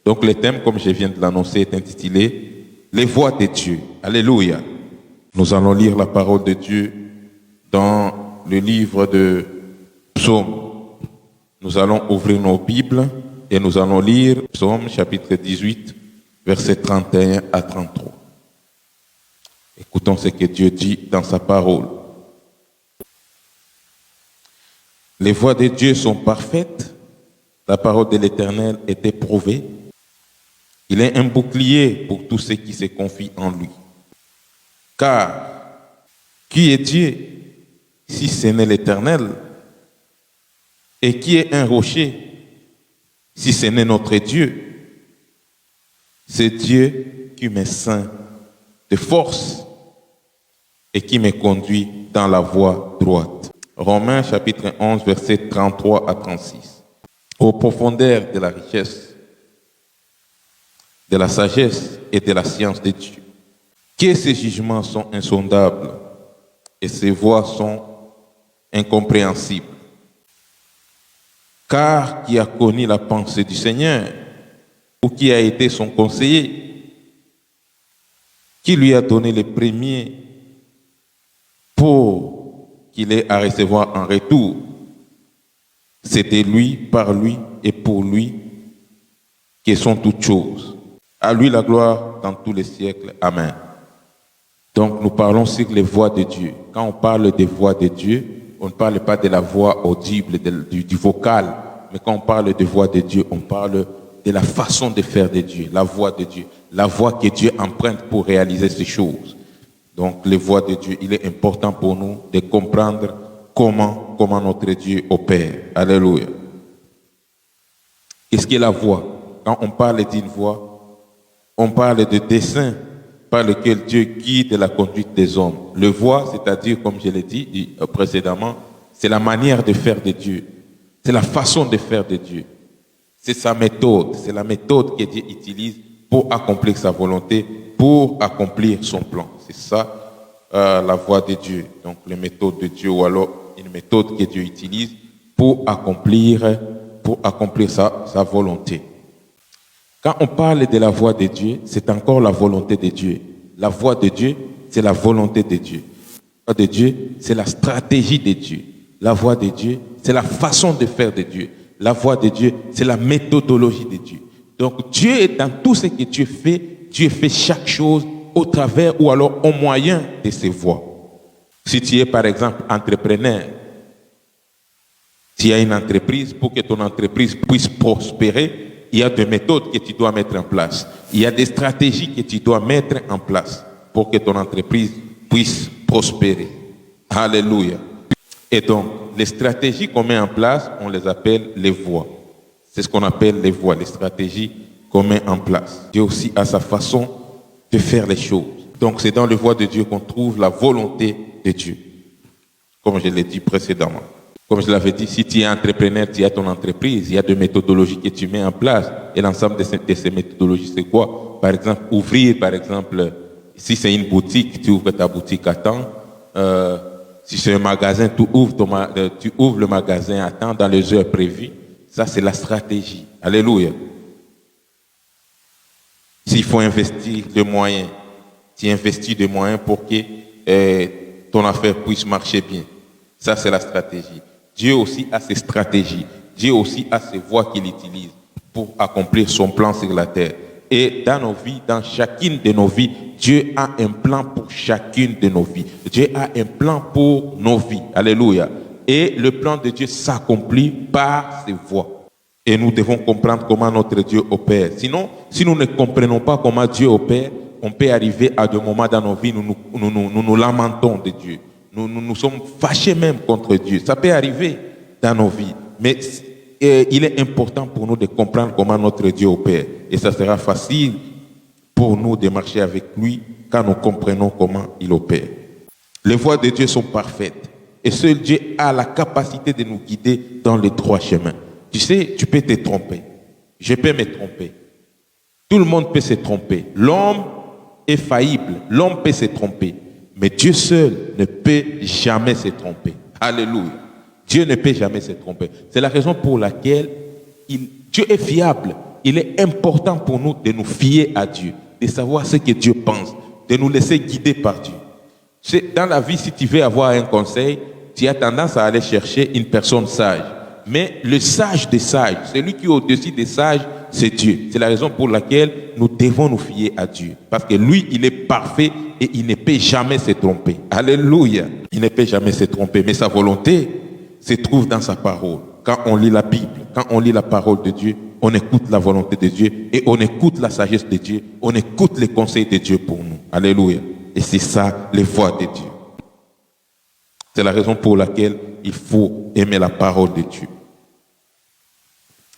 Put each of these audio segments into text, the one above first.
Donc le thème, comme je viens de l'annoncer, est intitulé « Les voix de Dieu ». Alléluia. Nous allons lire la parole de Dieu dans le livre de Psaumes. Nous allons ouvrir nos Bibles et nous allons lire Psaume chapitre 18, versets 31 à 33. Écoutons ce que Dieu dit dans sa parole. Les voies de Dieu sont parfaites, la parole de l'Éternel est éprouvée. Il est un bouclier pour tous ceux qui se confient en lui. Car qui est Dieu si ce n'est l'Éternel? Et qui est un rocher si ce n'est notre Dieu? C'est Dieu qui me ceint de force et qui me conduit dans la voie droite. Romains chapitre 11, versets 33 à 36. Aux profondeurs de la richesse, de la sagesse et de la science de Dieu, que ses jugements sont insondables et ses voies sont incompréhensibles. Car qui a connu la pensée du Seigneur, ou qui a été son conseiller, qui lui a donné les premiers pour qu'il ait à recevoir en retour? C'est de lui, par lui et pour lui que sont toutes choses. À lui la gloire dans tous les siècles. Amen. Donc nous parlons sur les voix de Dieu. Quand on parle des voix de Dieu, on ne parle pas de la voix audible, du vocal, mais quand on parle de voix de Dieu, on parle de la façon de faire de Dieu, la voix de Dieu, la voix que Dieu emprunte pour réaliser ces choses. Donc les voix de Dieu, il est important pour nous de comprendre comment notre Dieu opère. Alléluia. Qu'est-ce qu'est la voix? Quand on parle d'une voix, on parle de dessein par lequel Dieu guide la conduite des hommes. Le voix, c'est-à-dire, comme je l'ai dit précédemment, c'est la manière de faire de Dieu. C'est la façon de faire de Dieu. C'est sa méthode. C'est la méthode que Dieu utilise pour accomplir sa volonté, pour accomplir son plan. C'est ça, la voie de Dieu. Donc, les méthodes de Dieu, ou alors une méthode que Dieu utilise pour accomplir sa volonté. Quand on parle de la voix de Dieu, c'est encore la volonté de Dieu. La voix de Dieu, c'est la volonté de Dieu. La voix de Dieu, c'est la stratégie de Dieu. La voix de Dieu, c'est la façon de faire de Dieu. La voix de Dieu, c'est la méthodologie de Dieu. Donc Dieu est dans tout ce que Dieu fait chaque chose au travers ou alors au moyen de ses voies. Si tu es par exemple entrepreneur, tu as une entreprise, pour que ton entreprise puisse prospérer, il y a des méthodes que tu dois mettre en place. Il y a des stratégies que tu dois mettre en place pour que ton entreprise puisse prospérer. Alléluia. Et donc, les stratégies qu'on met en place, on les appelle les voies. C'est ce qu'on appelle les voies, les stratégies qu'on met en place. Dieu aussi a sa façon de faire les choses. Donc, c'est dans les voies de Dieu qu'on trouve la volonté de Dieu. Comme je l'ai dit précédemment. Comme je l'avais dit, si tu es entrepreneur, tu as ton entreprise, il y a des méthodologies que tu mets en place. Et l'ensemble de ces méthodologies, c'est quoi? Par exemple, ouvrir, par exemple, si c'est une boutique, tu ouvres ta boutique à temps. Si c'est un magasin, tu ouvres le magasin à temps dans les heures prévues. Ça, c'est la stratégie. Alléluia. S'il faut investir des moyens, tu investis des moyens pour que ton affaire puisse marcher bien. Ça, c'est la stratégie. Dieu aussi a ses stratégies. Dieu aussi a ses voies qu'il utilise pour accomplir son plan sur la terre. Et dans nos vies, dans chacune de nos vies, Dieu a un plan pour chacune de nos vies. Dieu a un plan pour nos vies. Alléluia. Et le plan de Dieu s'accomplit par ses voies. Et nous devons comprendre comment notre Dieu opère. Sinon, si nous ne comprenons pas comment Dieu opère, on peut arriver à des moments dans nos vies où nous lamentons de Dieu. Nous sommes fâchés même contre Dieu. Ça peut arriver dans nos vies. Mais il est important pour nous de comprendre comment notre Dieu opère. Et ça sera facile pour nous de marcher avec lui quand nous comprenons comment il opère. Les voies de Dieu sont parfaites. Et seul Dieu a la capacité de nous guider dans le droit chemin. Tu sais, tu peux te tromper. Je peux me tromper. Tout le monde peut se tromper. L'homme est faillible. L'homme peut se tromper. Mais Dieu seul ne peut jamais se tromper. Alléluia. Dieu ne peut jamais se tromper. C'est la raison pour laquelle Dieu est fiable. Il est important pour nous de nous fier à Dieu, de savoir ce que Dieu pense, de nous laisser guider par Dieu. Dans la vie, si tu veux avoir un conseil, tu as tendance à aller chercher une personne sage. Mais le sage des sages, celui qui est au-dessus des sages, c'est Dieu. C'est la raison pour laquelle nous devons nous fier à Dieu. Parce que lui, il est parfait et il ne peut jamais se tromper. Alléluia. Il ne peut jamais se tromper. Mais sa volonté se trouve dans sa parole. Quand on lit la Bible, quand on lit la parole de Dieu, on écoute la volonté de Dieu et on écoute la sagesse de Dieu. On écoute les conseils de Dieu pour nous. Alléluia. Et c'est ça, les voies de Dieu. C'est la raison pour laquelle il faut aimer la parole de Dieu.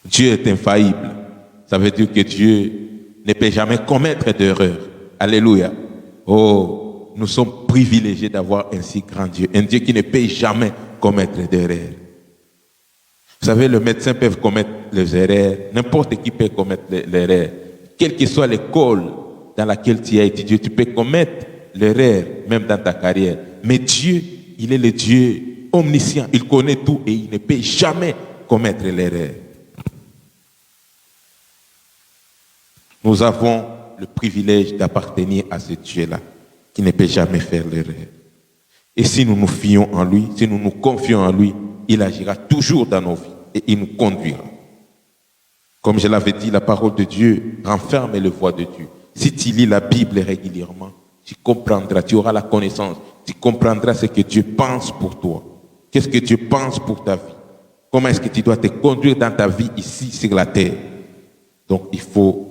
Dieu est infaillible. Ça veut dire que Dieu ne peut jamais commettre d'erreur. Alléluia. Oh, nous sommes privilégiés d'avoir un si grand Dieu. Un Dieu qui ne peut jamais commettre d'erreur. Vous savez, les médecins peuvent commettre les erreurs. N'importe qui peut commettre l'erreur. Quelle que soit l'école dans laquelle tu as étudié, tu peux commettre l'erreur, même dans ta carrière. Mais Dieu, il est le Dieu omniscient. Il connaît tout et il ne peut jamais commettre l'erreur. Nous avons le privilège d'appartenir à ce Dieu-là, qui ne peut jamais faire l'erreur. Et si nous nous fions en lui, si nous nous confions en lui, il agira toujours dans nos vies et il nous conduira. Comme je l'avais dit, la parole de Dieu renferme les voies de Dieu. Si tu lis la Bible régulièrement, tu comprendras, tu auras la connaissance, tu comprendras ce que Dieu pense pour toi. Qu'est-ce que Dieu pense pour ta vie? Comment est-ce que tu dois te conduire dans ta vie ici sur la terre? Donc il faut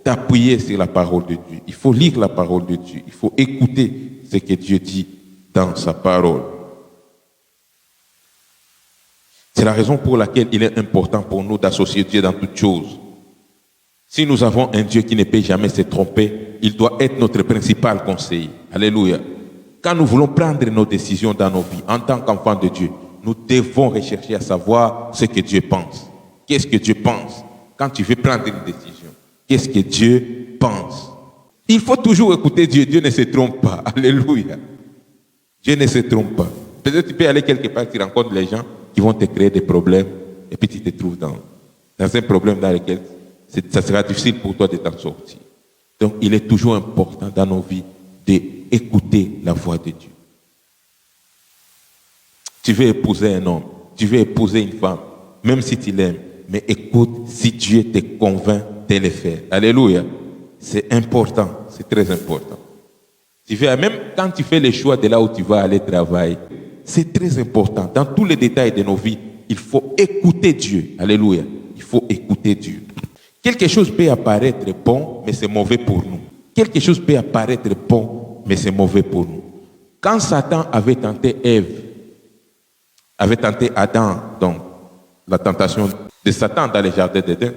t'appuyer sur la parole de Dieu. Il faut lire la parole de Dieu. Il faut écouter ce que Dieu dit dans sa parole. C'est la raison pour laquelle il est important pour nous d'associer Dieu dans toutes choses. Si nous avons un Dieu qui ne peut jamais se tromper, il doit être notre principal conseiller. Alléluia. Quand nous voulons prendre nos décisions dans nos vies, en tant qu'enfants de Dieu, nous devons rechercher à savoir ce que Dieu pense. Qu'est-ce que Dieu pense? Quand tu veux prendre une décision, qu'est-ce que Dieu pense? Il faut toujours écouter Dieu. Dieu ne se trompe pas. Alléluia. Dieu ne se trompe pas. Peut-être tu peux aller quelque part, tu rencontres les gens qui vont te créer des problèmes et puis tu te trouves dans un problème dans lequel ça sera difficile pour toi de t'en sortir. Donc, il est toujours important dans nos vies d'écouter la voix de Dieu. Tu veux épouser un homme, tu veux épouser une femme, même si tu l'aimes, mais écoute si Dieu te convainc de le faire. Alléluia. C'est important, c'est très important. Tu veux, même quand tu fais le choix de là où tu vas aller travailler, c'est très important. Dans tous les détails de nos vies, il faut écouter Dieu. Alléluia. Il faut écouter Dieu. Quelque chose peut apparaître bon, mais c'est mauvais pour nous. Quelque chose peut apparaître bon, mais c'est mauvais pour nous. Quand Satan avait tenté Ève, avait tenté Adam, donc la tentation de Satan dans le jardin d'Éden,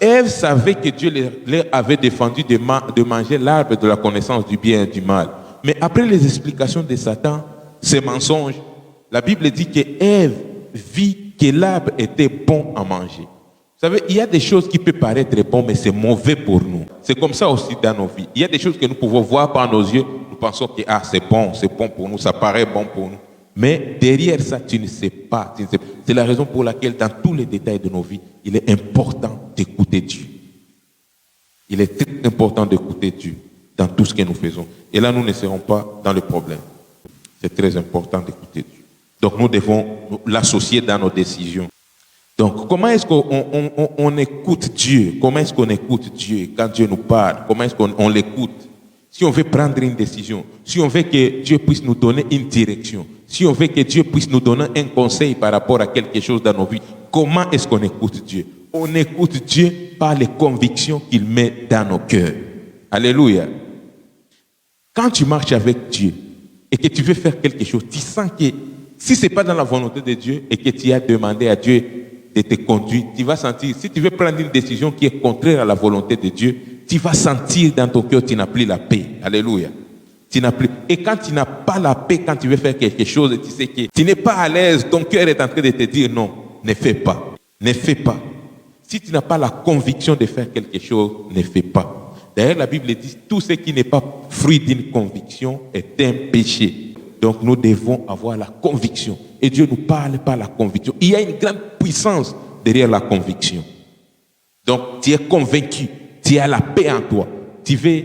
Ève savait que Dieu leur avait défendu de manger l'arbre de la connaissance du bien et du mal. Mais après les explications de Satan, ces mensonges, la Bible dit que Ève vit que l'arbre était bon à manger. Vous savez, il y a des choses qui peuvent paraître bonnes, mais c'est mauvais pour nous. C'est comme ça aussi dans nos vies. Il y a des choses que nous pouvons voir par nos yeux. Nous pensons que c'est bon pour nous, ça paraît bon pour nous. Mais derrière ça, tu ne sais pas. C'est la raison pour laquelle, dans tous les détails de nos vies, il est important d'écouter Dieu. Il est très important d'écouter Dieu dans tout ce que nous faisons. Et là, nous ne serons pas dans le problème. C'est très important d'écouter Dieu. Donc, nous devons l'associer dans nos décisions. Donc, comment est-ce qu'on écoute Dieu? Comment est-ce qu'on écoute Dieu quand Dieu nous parle? Comment est-ce qu'on l'écoute? Si on veut prendre une décision, si on veut que Dieu puisse nous donner une direction, si on veut que Dieu puisse nous donner un conseil par rapport à quelque chose dans nos vies, comment est-ce qu'on écoute Dieu? On écoute Dieu par les convictions qu'il met dans nos cœurs. Alléluia. Quand tu marches avec Dieu et que tu veux faire quelque chose, tu sens que si ce n'est pas dans la volonté de Dieu et que tu as demandé à Dieu de te conduire, tu vas sentir, si tu veux prendre une décision qui est contraire à la volonté de Dieu, tu vas sentir dans ton cœur que tu n'as plus la paix. Alléluia. Tu n'as plus. Et quand tu n'as pas la paix, quand tu veux faire quelque chose, tu sais que tu n'es pas à l'aise, ton cœur est en train de te dire non, ne fais pas. Ne fais pas. Si tu n'as pas la conviction de faire quelque chose, ne fais pas. D'ailleurs, la Bible dit, tout ce qui n'est pas fruit d'une conviction est un péché. Donc, nous devons avoir la conviction. Et Dieu nous parle par la conviction. Il y a une grande puissance derrière la conviction. Donc, tu es convaincu, tu as la paix en toi. Tu veux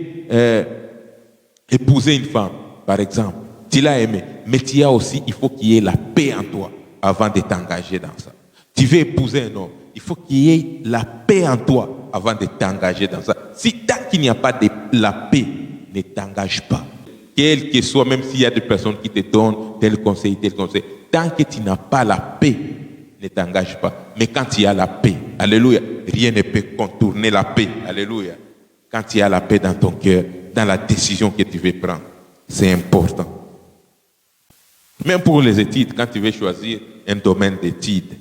épouser une femme, par exemple. Tu l'as aimée, mais tu as aussi, il faut qu'il y ait la paix en toi avant de t'engager dans ça. Tu veux épouser un homme, il faut qu'il y ait la paix en toi avant de t'engager dans ça. Si tant qu'il n'y a pas de la paix, ne t'engage pas. Quel que soit, même s'il y a des personnes qui te donnent tel conseil, tant que tu n'as pas la paix, ne t'engage pas. Mais quand tu as la paix, alléluia, rien ne peut contourner la paix, alléluia. Quand tu as la paix dans ton cœur, dans la décision que tu veux prendre, c'est important. Même pour les études, quand tu veux choisir un domaine d'études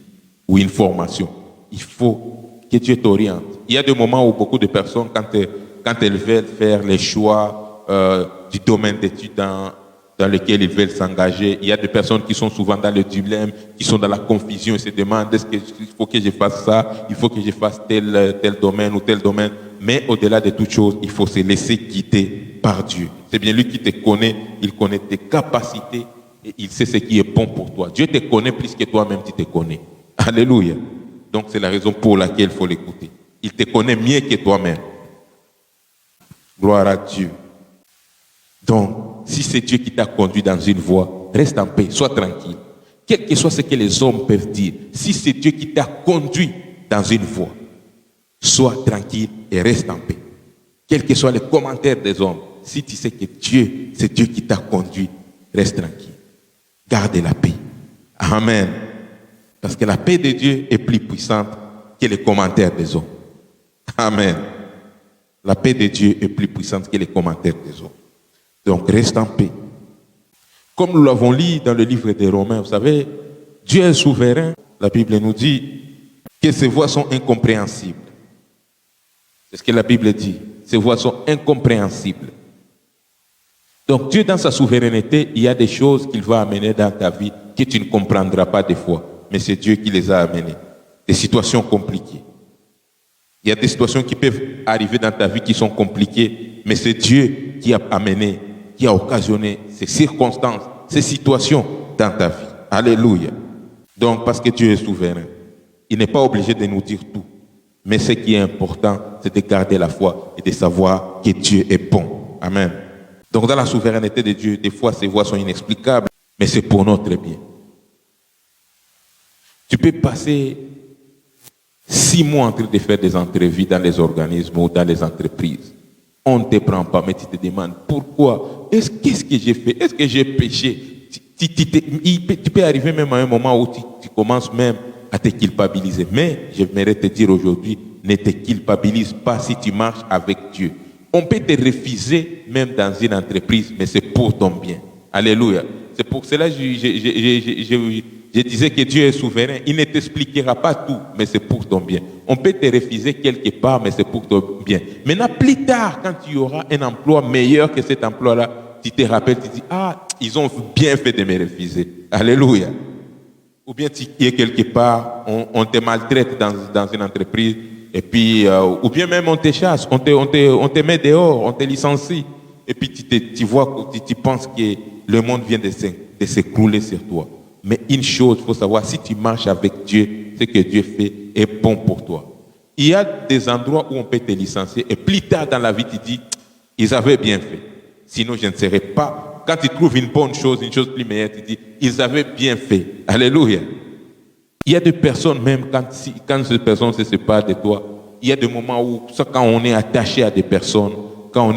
ou une formation, il faut que tu t'orientes. Il y a des moments où beaucoup de personnes, quand elles veulent faire les choix du domaine d'études dans lequel ils veulent s'engager, il y a des personnes qui sont souvent dans le dilemme, qui sont dans la confusion et se demandent est-ce qu'il faut que je fasse ça, il faut que je fasse tel domaine ou tel domaine. Mais au-delà de toute chose, il faut se laisser guider par Dieu. C'est bien lui qui te connaît, il connaît tes capacités et il sait ce qui est bon pour toi. Dieu te connaît plus que toi-même tu te connais. Alléluia. Donc c'est la raison pour laquelle il faut l'écouter. Il te connaît mieux que toi-même. Gloire à Dieu. Donc, si c'est Dieu qui t'a conduit dans une voie, reste en paix, sois tranquille. Quel que soit ce que les hommes peuvent dire, si c'est Dieu qui t'a conduit dans une voie, sois tranquille et reste en paix. Quels que soient les commentaires des hommes, si tu sais que Dieu, c'est Dieu qui t'a conduit, reste tranquille. Garde la paix. Amen. Parce que la paix de Dieu est plus puissante que les commentaires des hommes. Amen. La paix de Dieu est plus puissante que les commentaires des hommes. Donc, reste en paix. Comme nous l'avons lu dans le livre des Romains, vous savez, Dieu est souverain. La Bible nous dit que ses voies sont incompréhensibles. C'est ce que la Bible dit. Ses voies sont incompréhensibles. Donc, Dieu, dans sa souveraineté, il y a des choses qu'il va amener dans ta vie que tu ne comprendras pas des fois. Mais c'est Dieu qui les a amenées. Des situations compliquées. Il y a des situations qui peuvent arriver dans ta vie qui sont compliquées, mais c'est Dieu qui a amené, qui a occasionné ces circonstances, ces situations dans ta vie. Alléluia. Donc, parce que Dieu est souverain, il n'est pas obligé de nous dire tout. Mais ce qui est important, c'est de garder la foi et de savoir que Dieu est bon. Amen. Donc, dans la souveraineté de Dieu, des fois, ces voies sont inexplicables, mais c'est pour notre bien. Tu peux passer 6 mois en train de faire des entrevues dans les organismes ou dans les entreprises. On ne te prend pas, mais tu te demandes pourquoi. Qu'est-ce que j'ai fait? Est-ce que j'ai péché? Tu peux arriver même à un moment où tu commences même à te culpabiliser. Mais j'aimerais te dire aujourd'hui, ne te culpabilise pas si tu marches avec Dieu. On peut te refuser même dans une entreprise, mais c'est pour ton bien. Alléluia. C'est pour cela que je disais que Dieu est souverain. Il ne t'expliquera pas tout, mais c'est pour ton bien. On peut te refuser quelque part, mais c'est pour ton bien. Maintenant, plus tard, quand tu auras un emploi meilleur que cet emploi-là, tu te rappelles, tu dis, ah, ils ont bien fait de me refuser. Alléluia. Ou bien tu es quelque part, on te maltraite dans une entreprise, et puis, ou bien même on te chasse, on te met dehors, on te licencie. Et puis tu vois, tu penses que le monde vient de s'écrouler sur toi. Mais une chose, il faut savoir, si tu marches avec Dieu, ce que Dieu fait est bon pour toi. Il y a des endroits où on peut te licencier et plus tard dans la vie, tu dis, ils avaient bien fait. Sinon, je ne serais pas. Quand tu trouves une bonne chose, une chose plus meilleure, tu dis, ils avaient bien fait. Alléluia. Il y a des personnes, même quand ces personnes se séparent de toi, il y a des moments où, quand on est attaché à des personnes, quand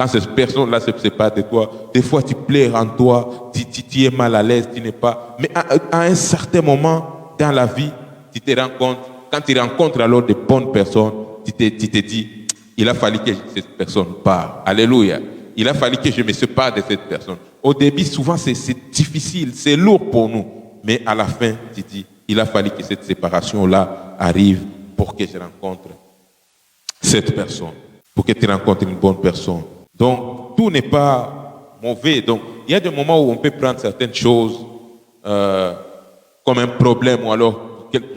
ces personnes-là se séparent de toi, des fois tu pleures en toi, tu es mal à l'aise, tu n'es pas. Mais à un certain moment dans la vie, tu te rends compte, quand tu rencontres alors de bonnes personnes, tu te dis, il a fallu que cette personne parte. Alléluia. Il a fallu que je me sépare de cette personne. Au début, souvent, c'est difficile, c'est lourd pour nous. Mais à la fin, tu dis, il a fallu que cette séparation-là arrive pour que je rencontre cette personne, pour que tu rencontres une bonne personne. Donc, tout n'est pas mauvais. Donc, il y a des moments où on peut prendre certaines choses comme un problème, ou alors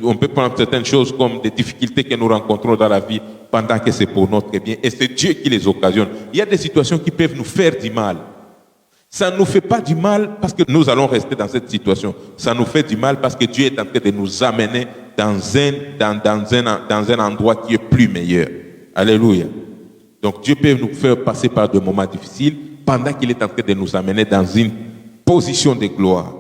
on peut prendre certaines choses comme des difficultés que nous rencontrons dans la vie pendant que c'est pour notre bien. Et c'est Dieu qui les occasionne. Il y a des situations qui peuvent nous faire du mal. Ça ne nous fait pas du mal parce que nous allons rester dans cette situation. Ça nous fait du mal parce que Dieu est en train de nous amener dans un endroit qui est plus meilleur. Alléluia. Donc Dieu peut nous faire passer par des moments difficiles pendant qu'il est en train de nous amener dans une position de gloire.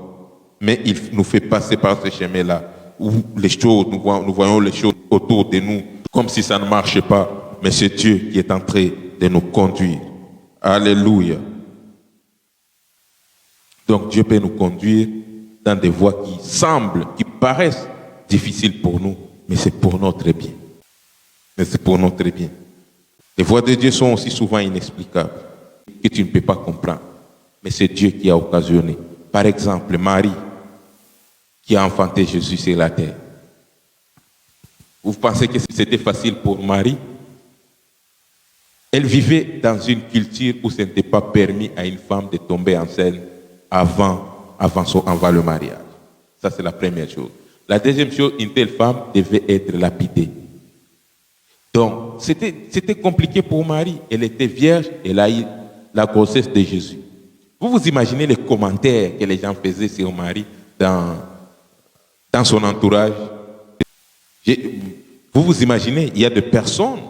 Mais il nous fait passer par ce chemin-là où les choses, nous voyons les choses autour de nous comme si ça ne marchait pas. Mais c'est Dieu qui est en train de nous conduire. Alléluia. Donc Dieu peut nous conduire dans des voies qui semblent, qui paraissent difficiles pour nous, mais c'est pour notre bien. Mais c'est pour notre bien. Les voies de Dieu sont aussi souvent inexplicables, que tu ne peux pas comprendre. Mais c'est Dieu qui a occasionné. Par exemple, Marie, qui a enfanté Jésus sur la terre. Vous pensez que c'était facile pour Marie? Elle vivait dans une culture où ce n'était pas permis à une femme de tomber enceinte avant le mariage. Ça, c'est la première chose. La deuxième chose, une telle femme devait être lapidée. Donc, c'était compliqué pour Marie. Elle était vierge, elle a eu la grossesse de Jésus. Vous imaginez les commentaires que les gens faisaient sur Marie dans son entourage? Vous imaginez, il y a des personnes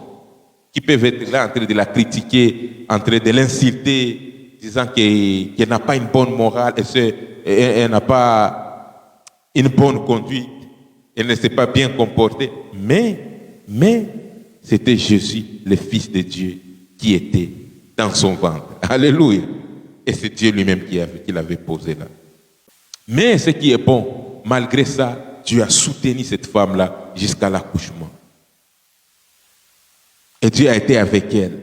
qui peuvent être là en train de la critiquer, en train de l'insulter, disant qu'elle n'a pas une bonne morale, elle n'a pas une bonne conduite, elle ne s'est pas bien comportée. Mais c'était Jésus, le Fils de Dieu, qui était dans son ventre. Alléluia. Et c'est Dieu lui-même qui l'avait posé là. Mais ce qui est bon, malgré ça, Dieu a soutenu cette femme-là jusqu'à l'accouchement. Et Dieu a été avec elle.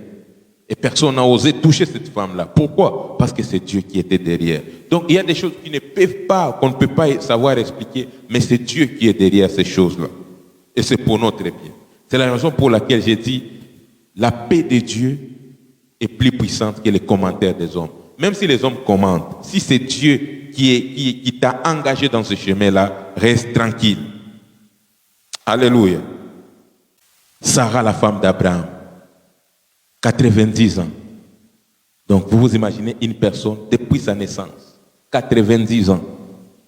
Et personne n'a osé toucher cette femme-là. Pourquoi? Parce que c'est Dieu qui était derrière. Donc il y a des choses qu'on ne peut pas savoir expliquer, mais c'est Dieu qui est derrière ces choses-là. Et c'est pour notre bien. C'est la raison pour laquelle j'ai dit, la paix de Dieu est plus puissante que les commentaires des hommes. Même si les hommes commentent, si c'est Dieu qui t'a engagé dans ce chemin-là, reste tranquille. Alléluia. Sarah, la femme d'Abraham, 90 ans. Donc vous vous imaginez une personne depuis sa naissance, 90 ans.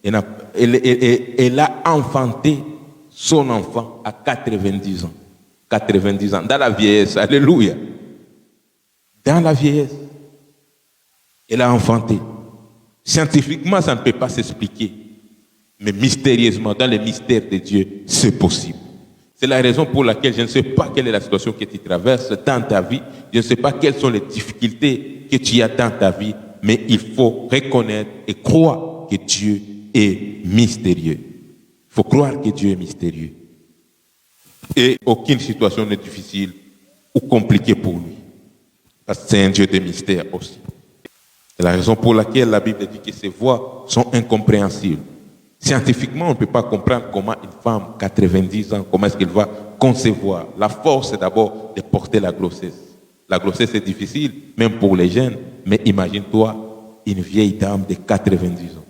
Elle a enfanté son enfant à 90 ans. 90 ans, dans la vieillesse. Alléluia. Dans la vieillesse. Elle a enfanté. Scientifiquement, ça ne peut pas s'expliquer. Mais mystérieusement, dans les mystères de Dieu, c'est possible. C'est la raison pour laquelle je ne sais pas quelle est la situation que tu traverses dans ta vie. Je ne sais pas quelles sont les difficultés que tu as dans ta vie. Mais il faut reconnaître et croire que Dieu est mystérieux. Il faut croire que Dieu est mystérieux. Et aucune situation n'est difficile ou compliquée pour lui. Parce que c'est un Dieu de mystère aussi. C'est la raison pour laquelle la Bible dit que ces voies sont incompréhensibles. Scientifiquement, on ne peut pas comprendre comment une femme, 90 ans, comment est-ce qu'elle va concevoir. La force, c'est d'abord de porter la grossesse. La grossesse est difficile, même pour les jeunes. Mais imagine-toi une vieille dame de 90 ans,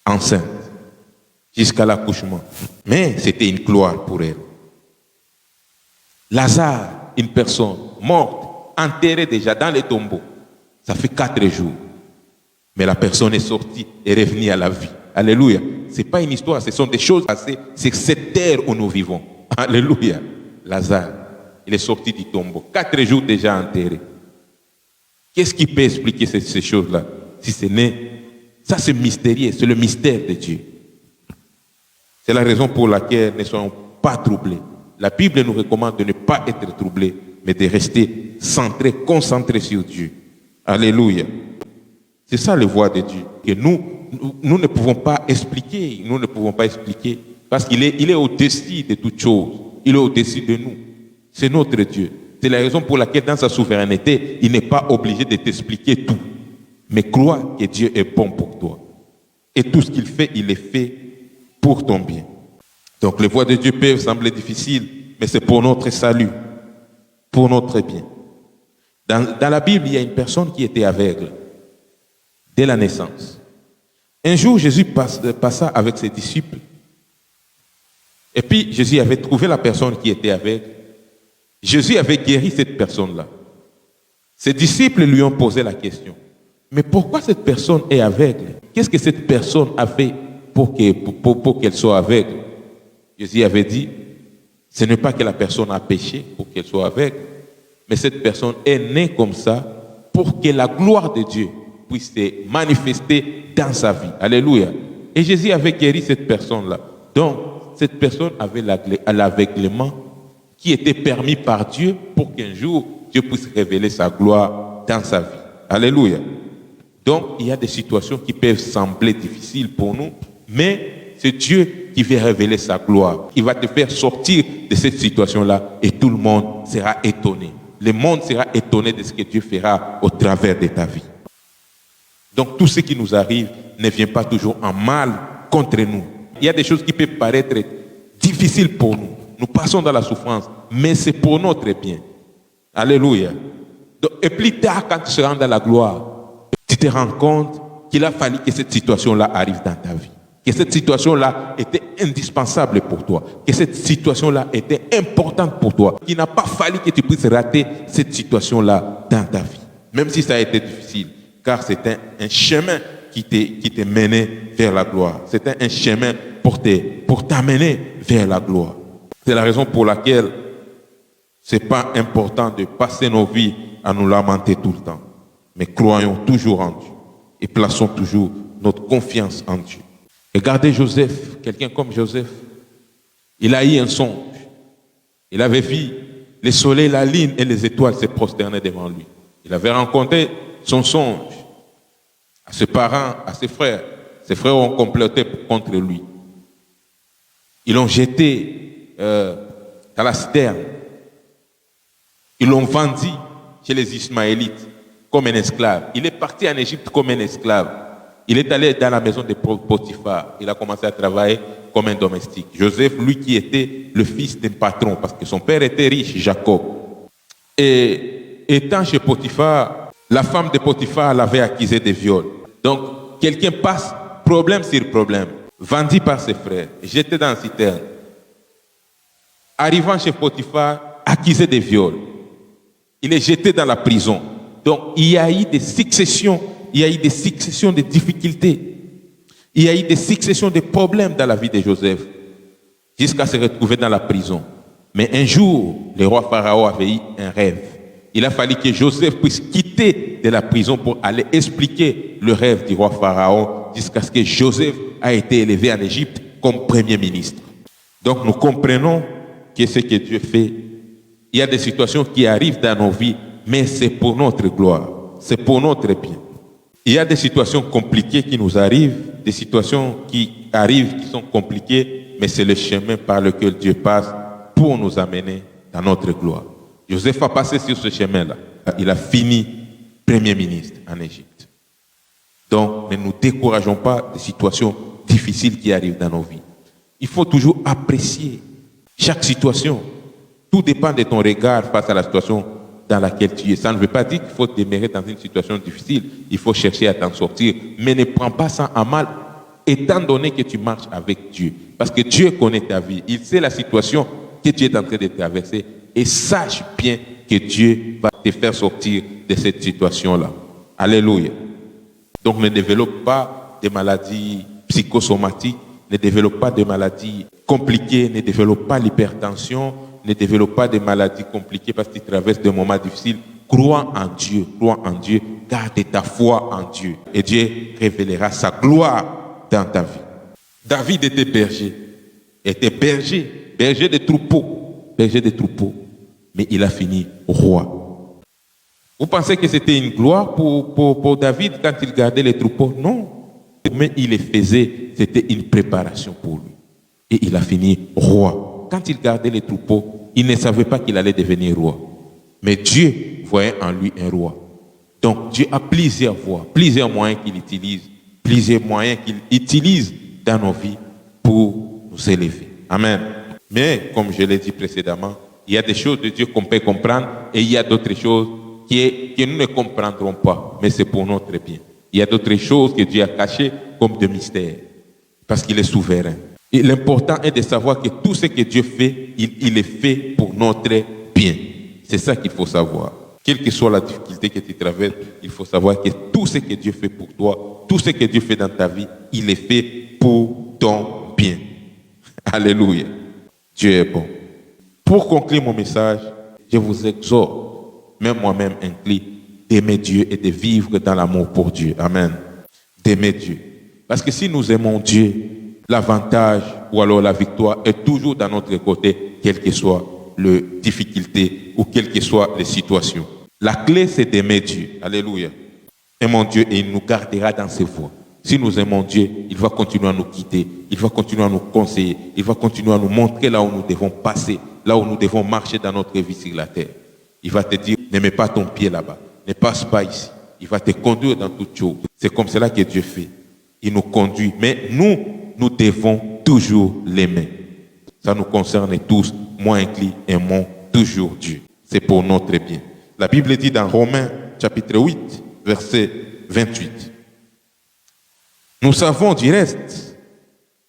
enceinte, jusqu'à l'accouchement. Mais c'était une gloire pour elle. Lazare, une personne morte, enterrée déjà dans les tombeaux. Ça fait 4 jours. Mais la personne est sortie et revenue à la vie. Alléluia. Ce n'est pas une histoire, ce sont des choses passées. C'est cette terre où nous vivons. Alléluia. Lazare, il est sorti du tombeau. 4 jours déjà enterré. Qu'est-ce qui peut expliquer ces choses-là? Si ce n'est... Ça, c'est mystérieux, c'est le mystère de Dieu. C'est la raison pour laquelle ne soyons pas troublés. La Bible nous recommande de ne pas être troublés, mais de rester centrés, concentrés sur Dieu. Alléluia. C'est ça le voie de Dieu. Que nous ne pouvons pas expliquer. Nous ne pouvons pas expliquer. Parce qu'il est au-dessus de toutes choses. Il est au-dessus de nous. C'est notre Dieu. C'est la raison pour laquelle dans sa souveraineté, il n'est pas obligé de t'expliquer tout. Mais crois que Dieu est bon pour toi. Et tout ce qu'il fait, il est fait pour ton bien. Donc les voies de Dieu peuvent sembler difficiles, mais c'est pour notre salut, pour notre bien. Dans la Bible, il y a une personne qui était aveugle dès la naissance. Un jour, Jésus passa avec ses disciples. Et puis, Jésus avait trouvé la personne qui était aveugle. Jésus avait guéri cette personne-là. Ses disciples lui ont posé la question. Mais pourquoi cette personne est aveugle? Qu'est-ce que cette personne a fait pour qu'elle soit aveugle? Jésus avait dit, ce n'est pas que la personne a péché pour qu'elle soit aveugle, mais cette personne est née comme ça pour que la gloire de Dieu puisse se manifester dans sa vie. Alléluia. Et Jésus avait guéri cette personne-là. Donc, cette personne avait l'aveuglement qui était permis par Dieu pour qu'un jour, Dieu puisse révéler sa gloire dans sa vie. Alléluia. Donc, il y a des situations qui peuvent sembler difficiles pour nous, mais c'est Dieu qui veut révéler sa gloire. Il va te faire sortir de cette situation-là et tout le monde sera étonné. Le monde sera étonné de ce que Dieu fera au travers de ta vie. Donc, tout ce qui nous arrive ne vient pas toujours en mal contre nous. Il y a des choses qui peuvent paraître difficiles pour nous. Nous passons dans la souffrance, mais c'est pour notre bien. Alléluia. Donc, et plus tard, quand tu seras dans la gloire, tu te rends compte qu'il a fallu que cette situation-là arrive dans ta vie. Que cette situation-là était indispensable pour toi. Que cette situation-là était importante pour toi. Qu'il n'a pas fallu que tu puisses rater cette situation-là dans ta vie. Même si ça a été difficile. Car c'était un chemin qui t'est mené vers la gloire. C'était un chemin pour t'amener vers la gloire. C'est la raison pour laquelle ce n'est pas important de passer nos vies à nous lamenter tout le temps. Mais croyons toujours en Dieu et plaçons toujours notre confiance en Dieu. Regardez Joseph, quelqu'un comme Joseph, il a eu un songe. Il avait vu le soleil, la lune et les étoiles se prosterner devant lui. Il avait rencontré son songe à ses parents, à ses frères. Ses frères ont comploté contre lui. Ils l'ont jeté dans la citerne. Ils l'ont vendu chez les Ismaélites comme un esclave. Il est parti en Égypte comme un esclave. Il est allé dans la maison de Potiphar. Il a commencé à travailler comme un domestique. Joseph, lui qui était le fils d'un patron, parce que son père était riche, Jacob. Et étant chez Potiphar, la femme de Potiphar l'avait accusé de viol. Donc, quelqu'un passe problème sur problème, vendu par ses frères, jeté dans la citerne. Arrivant chez Potiphar, accusé de viol. Il est jeté dans la prison. Donc, il y a eu des successions, de difficultés. Il y a eu des successions de problèmes dans la vie de Joseph, jusqu'à se retrouver dans la prison. Mais un jour, le roi Pharaon avait eu un rêve. Il a fallu que Joseph puisse quitter de la prison pour aller expliquer le rêve du roi Pharaon, jusqu'à ce que Joseph a été élevé en Égypte comme premier ministre. Donc, nous comprenons que ce que Dieu fait, il y a des situations qui arrivent dans nos vies, mais c'est pour notre gloire, c'est pour notre bien. Il y a des situations compliquées qui nous arrivent, des situations qui arrivent qui sont compliquées, mais c'est le chemin par lequel Dieu passe pour nous amener dans notre gloire. Joseph a passé sur ce chemin-là. Il a fini premier ministre en Égypte. Donc, ne nous décourageons pas des situations difficiles qui arrivent dans nos vies. Il faut toujours apprécier chaque situation. Tout dépend de ton regard face à la situation dans laquelle tu es. Ça ne veut pas dire qu'il faut demeurer dans une situation difficile. Il faut chercher à t'en sortir. Mais ne prends pas ça en mal, étant donné que tu marches avec Dieu. Parce que Dieu connaît ta vie. Il sait la situation que tu es en train de traverser. Et sache bien que Dieu va te faire sortir de cette situation-là. Alléluia. Donc ne développe pas de maladies psychosomatiques, ne développe pas de maladies compliquées, ne développe pas l'hypertension, ne développe pas de maladies compliquées parce que tu traverses des moments difficiles. Crois en Dieu, garde ta foi en Dieu. Et Dieu révélera sa gloire dans ta vie. David était berger de troupeaux, mais il a fini roi. Vous pensez que c'était une gloire pour David quand il gardait les troupeaux? Non. Mais il les faisait, c'était une préparation pour lui. Et il a fini roi. Quand il gardait les troupeaux, il ne savait pas qu'il allait devenir roi. Mais Dieu voyait en lui un roi. Donc Dieu a plusieurs voies, plusieurs moyens qu'il utilise dans nos vies pour nous élever. Amen. Mais comme je l'ai dit précédemment, il y a des choses de Dieu qu'on peut comprendre et il y a d'autres choses que nous ne comprendrons pas, mais c'est pour notre bien. Il y a d'autres choses que Dieu a cachées comme des mystères, parce qu'il est souverain. Et l'important est de savoir que tout ce que Dieu fait, il est fait pour notre bien. C'est ça qu'il faut savoir. Quelle que soit la difficulté que tu traverses, il faut savoir que tout ce que Dieu fait pour toi, tout ce que Dieu fait dans ta vie, il est fait pour ton bien. Alléluia. Dieu est bon. Pour conclure mon message, je vous exhorte, même moi-même inclus, d'aimer Dieu et de vivre dans l'amour pour Dieu. Amen. D'aimer Dieu. Parce que si nous aimons Dieu, l'avantage ou alors la victoire est toujours dans notre côté, quelle que soit les difficultés ou quelles que soient les situations. La clé, c'est d'aimer Dieu. Alléluia. Aimons Dieu et il nous gardera dans ses voies. Si nous aimons Dieu, il va continuer à nous guider, il va continuer à nous conseiller, il va continuer à nous montrer là où nous devons passer, là où nous devons marcher dans notre vie sur la terre. Il va te dire, ne mets pas ton pied là-bas, ne passe pas ici. Il va te conduire dans toutes choses. C'est comme cela que Dieu fait. Il nous conduit. Mais nous devons toujours l'aimer. Ça nous concerne tous. Moi inclus, aimons toujours Dieu. C'est pour notre bien. La Bible dit dans Romains chapitre 8, verset 28. Nous savons du reste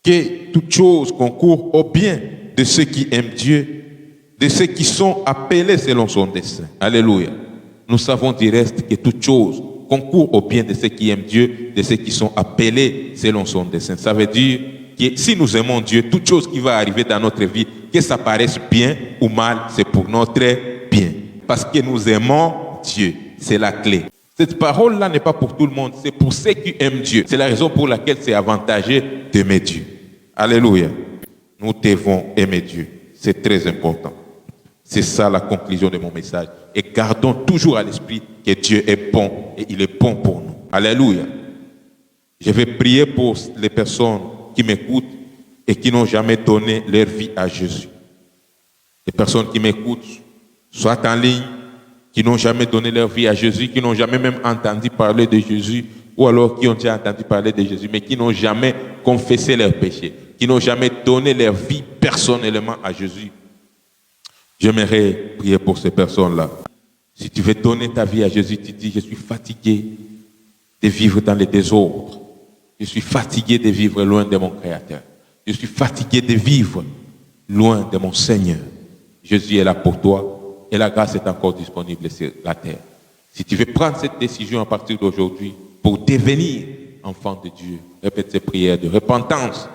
que toute chose concourt au bien de ceux qui aiment Dieu, de ceux qui sont appelés selon son dessein. Alléluia. Nous savons du reste que toute chose concourt au bien de ceux qui aiment Dieu, de ceux qui sont appelés selon son dessein. Ça veut dire que si nous aimons Dieu, toute chose qui va arriver dans notre vie, que ça paraisse bien ou mal, c'est pour notre bien. Parce que nous aimons Dieu. C'est la clé. Cette parole-là n'est pas pour tout le monde, c'est pour ceux qui aiment Dieu. C'est la raison pour laquelle c'est avantageux d'aimer Dieu. Alléluia. Nous devons aimer Dieu. C'est très important. C'est ça la conclusion de mon message. Et gardons toujours à l'esprit que Dieu est bon et il est bon pour nous. Alléluia. Je vais prier pour les personnes qui m'écoutent et qui n'ont jamais donné leur vie à Jésus. Les personnes qui m'écoutent, soit en ligne, qui n'ont jamais donné leur vie à Jésus, qui n'ont jamais même entendu parler de Jésus, ou alors qui ont déjà entendu parler de Jésus, mais qui n'ont jamais confessé leurs péchés, qui n'ont jamais donné leur vie personnellement à Jésus. J'aimerais prier pour ces personnes-là. Si tu veux donner ta vie à Jésus, tu dis, je suis fatigué de vivre dans les désordres. Je suis fatigué de vivre loin de mon Créateur. Je suis fatigué de vivre loin de mon Seigneur. Jésus est là pour toi. Et la grâce est encore disponible sur la terre. Si tu veux prendre cette décision à partir d'aujourd'hui pour devenir enfant de Dieu, répète ces prières de repentance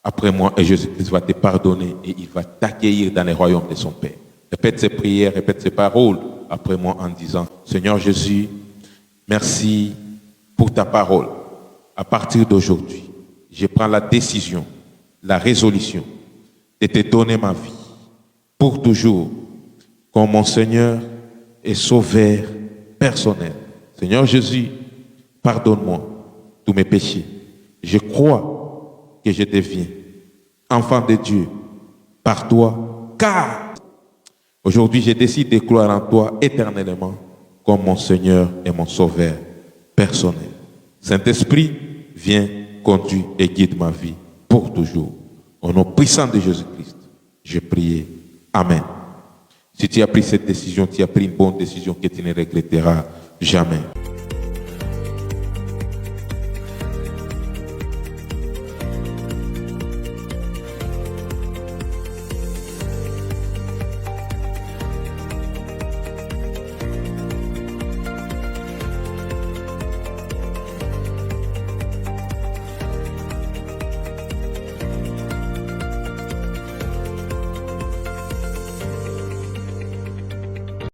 après moi et Jésus-Christ va te pardonner et il va t'accueillir dans les royaumes de son Père. Répète ces prières, répète ces paroles après moi en disant, Seigneur Jésus, merci pour ta parole. À partir d'aujourd'hui, je prends la décision, la résolution de te donner ma vie pour toujours comme mon Seigneur et Sauveur personnel. Seigneur Jésus, pardonne-moi tous mes péchés. Je crois que je deviens enfant de Dieu par toi, car aujourd'hui je décide de croire en toi éternellement comme mon Seigneur et mon Sauveur personnel. Saint-Esprit, viens, conduis et guide ma vie pour toujours. Au nom puissant de Jésus-Christ, je prie. Amen. Si tu as pris cette décision, tu as pris une bonne décision que tu ne regretteras jamais.